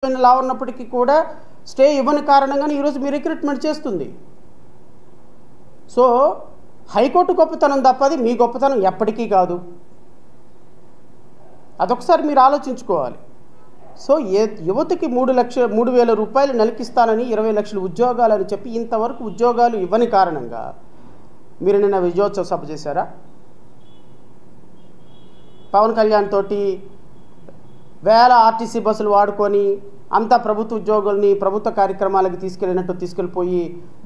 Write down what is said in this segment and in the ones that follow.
లా ఉన్నప్పటికీ కూడా స్టే ఇవ్వని కారణంగానే ఈరోజు మీ రిక్రూట్మెంట్ చేస్తుంది. సో హైకోర్టు గొప్పతనం తప్పది మీ గొప్పతనం ఎప్పటికీ కాదు. అదొకసారి మీరు ఆలోచించుకోవాలి. సో యువతకి 3,00,000 రూపాయలు నెలకిస్తానని 20 లక్షల ఉద్యోగాలని చెప్పి ఇంతవరకు ఉద్యోగాలు ఇవ్వని కారణంగా మీరు నిన్న విజయోత్సవ సభ చేశారా? పవన్ కళ్యాణ్ తోటి వేల ఆర్టీసీ బస్సులు వాడుకొని అంతా ప్రభుత్వ ఉద్యోగుల్ని ప్రభుత్వ కార్యక్రమాలకు తీసుకెళ్ళిపోయి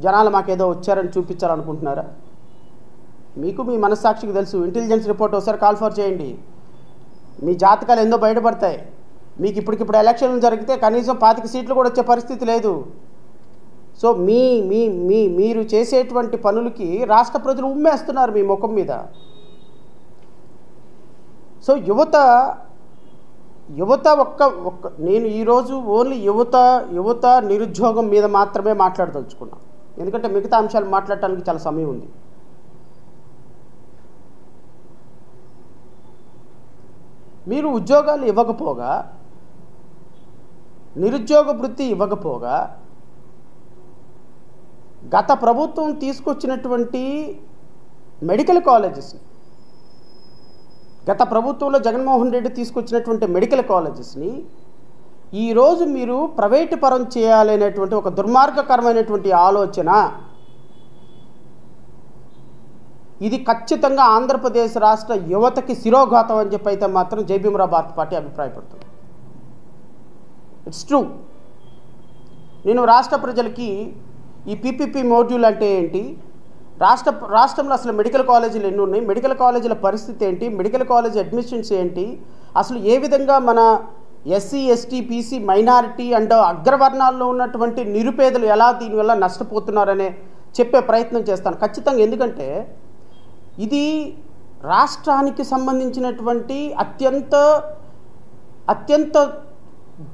జనాలు మాకేదో వచ్చారని చూపించాలనుకుంటున్నారా? మీకు మీ మనస్సాక్షికి తెలుసు. ఇంటెలిజెన్స్ రిపోర్ట్ ఒకసారి కాల్ ఫర్ చేయండి. మీ జాతకాలు ఎందో బయటపడతాయి. మీకు ఇప్పటికిప్పుడు ఎలక్షన్లు జరిగితే కనీసం 25 సీట్లు కూడా వచ్చే పరిస్థితి లేదు. సో మీరు చేసేటువంటి పనులకి రాష్ట్ర ప్రజలు ఉమ్మేస్తున్నారు మీ ముఖం మీద. సో యువత నేను ఈరోజు ఓన్లీ యువత నిరుద్యోగం మీద మాత్రమే మాట్లాడదలుచుకున్నాను. ఎందుకంటే మిగతా అంశాలు మాట్లాడటానికి చాలా సమయం ఉంది. మీరు ఉద్యోగాలు ఇవ్వకపోగా, నిరుద్యోగ వృత్తి ఇవ్వకపోగా, గత ప్రభుత్వం తీసుకొచ్చినటువంటి మెడికల్ కాలేజెస్ని, గత ప్రభుత్వంలో జగన్మోహన్ రెడ్డి తీసుకొచ్చినటువంటి మెడికల్ కాలేజెస్ని ఈరోజు మీరు ప్రైవేటు పరం చేయాలనేటువంటి ఒక దుర్మార్గకరమైనటువంటి ఆలోచన. ఇది ఖచ్చితంగా ఆంధ్రప్రదేశ్ రాష్ట్ర యువతకి శిరోఘాతం అని చెప్పి అయితే మాత్రం జై భీమరావు భారత పార్టీ అభిప్రాయపడుతుంది. It's true. నేను రాష్ట్ర ప్రజలకి ఈ పీపీపీ మోడ్యూల్ అంటే ఏంటి, రాష్ట్రంలో అసలు మెడికల్ కాలేజీలు ఎన్ని ఉన్నాయి, మెడికల్ కాలేజీల పరిస్థితి ఏంటి, మెడికల్ కాలేజ్ అడ్మిషన్స్ ఏంటి, అసలు ఏ విధంగా మన SC ST BC minority and అగ్రవర్ణాల్లో ఉన్నటువంటి నిరుపేదలు ఎలా దీనివల్ల నష్టపోతున్నారనే చెప్పే ప్రయత్నం చేస్తాను ఖచ్చితంగా. ఎందుకంటే ఇది రాష్ట్రానికి సంబంధించినటువంటి అత్యంత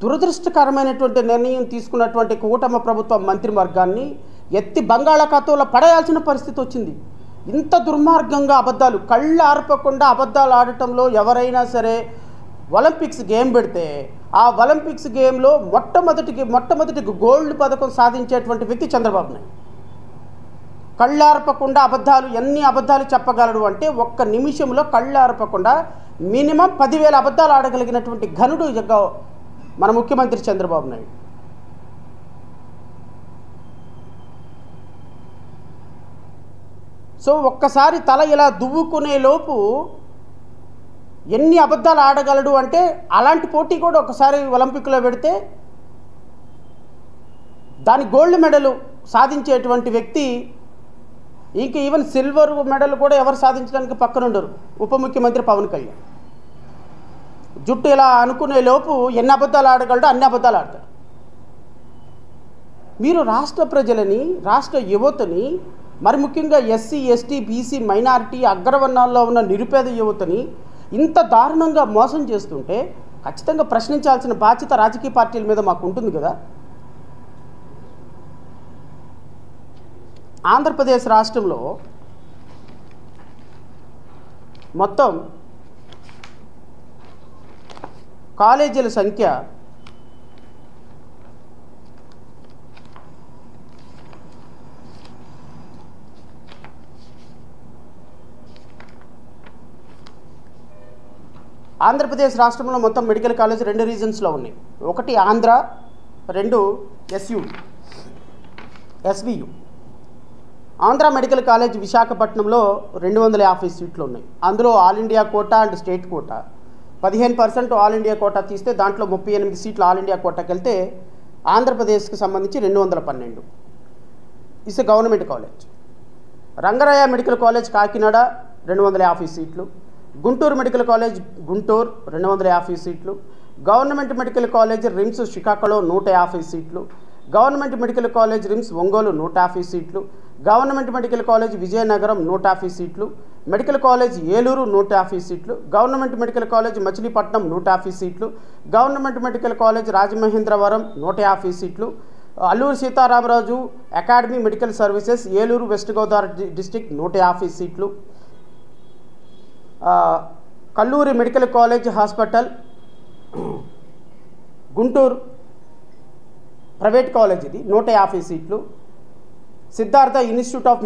దురదృష్టకరమైనటువంటి నిర్ణయం తీసుకున్నటువంటి కూటమి ప్రభుత్వ మంత్రివర్గాన్ని ఎత్తి బంగాళాఖాతంలో పడేయాల్సిన పరిస్థితి వచ్చింది. ఇంత దుర్మార్గంగా అబద్ధాలు, కళ్ళు ఆర్పకుండా అబద్ధాలు ఆడటంలో ఎవరైనా సరే ఒలింపిక్స్ గేమ్ పెడితే ఆ ఒలింపిక్స్ గేమ్లో మొట్టమొదటి గోల్డ్ పథకం సాధించేటువంటి వ్యక్తి చంద్రబాబు నాయుడు. కళ్ళార్పకుండా ఎన్ని అబద్ధాలు చెప్పగలడు అంటే ఒక్క నిమిషంలో కళ్ళార్పకుండా మినిమం 10,000 అబద్ధాలు ఆడగలిగినటువంటి ఘనుడు మన ముఖ్యమంత్రి చంద్రబాబు నాయుడు. సో ఒక్కసారి తల ఇలా దువ్వుకునే లోపు ఎన్ని అబద్ధాలు ఆడగలడు అంటే అలాంటి పోటీ కూడా ఒకసారి ఒలింపిక్లో పెడితే దాని గోల్డ్ మెడల్ సాధించేటువంటి వ్యక్తి, ఇంక ఈవెన్ సిల్వర్ మెడల్ కూడా ఎవరు సాధించడానికి పక్కనుండరు, ఉప ముఖ్యమంత్రి పవన్ కళ్యాణ్. జుట్టు ఇలా అనుకునే లోపు ఎన్ని అబద్ధాలు ఆడగలడో అన్ని అబద్ధాలు ఆడతాడు. మీరు రాష్ట్ర ప్రజలని, రాష్ట్ర యువతని, మరి ముఖ్యంగా ఎస్సీ ఎస్టీ బీసీ మైనారిటీ అగ్రవర్ణాల్లో ఉన్న నిరుపేద యువతని ఇంత దారుణంగా మోసం చేస్తుంటే ఖచ్చితంగా ప్రశ్నించాల్సిన బాధ్యత రాజకీయ పార్టీల మీద మాకు ఉంటుంది కదా. ఆంధ్రప్రదేశ్ రాష్ట్రంలో మొత్తం కాలేజీల సంఖ్య ఆంధ్రప్రదేశ్ రాష్ట్రంలో మొత్తం మెడికల్ కాలేజ్ 2 రీజన్స్లో ఉన్నాయి. ఒకటి Andhra, 2 SVU. Andhra medical college విశాఖపట్నంలో 250 సీట్లు ఉన్నాయి. అందులో all India quota and state quota 15% all India quota తీస్తే దాంట్లో 38 సీట్లు ఆల్ ఇండియా కోటాకి వెళ్తే ఆంధ్రప్రదేశ్కి సంబంధించి 212 is government college. Rangaraya medical college Kakinada 250 సీట్లు, గుంటూరు మెడికల్ కాలేజ్ గుంటూరు 250 సీట్లు, government medical college RIMS Srikakulam 150 సీట్లు, government medical college RIMS Ongole 150 సీట్లు, గవర్నమెంట్ మెడికల్ కాలేజ్ విజయనగరం 150 సీట్లు, మెడికల్ కాలేజ్ ఏలూరు 150 సీట్లు, గవర్నమెంట్ మెడికల్ కాలేజ్ మచిలీపట్నం 150 సీట్లు, గవర్నమెంట్ మెడికల్ కాలేజ్ రాజమహేంద్రవరం 150 సీట్లు, Alluri Sitaramaraju academy medical services Eluru west Godavari district 150 సీట్లు, Kalluri medical college hospital Guntur private college ఇది, 150 సీట్లు. Siddhartha institute of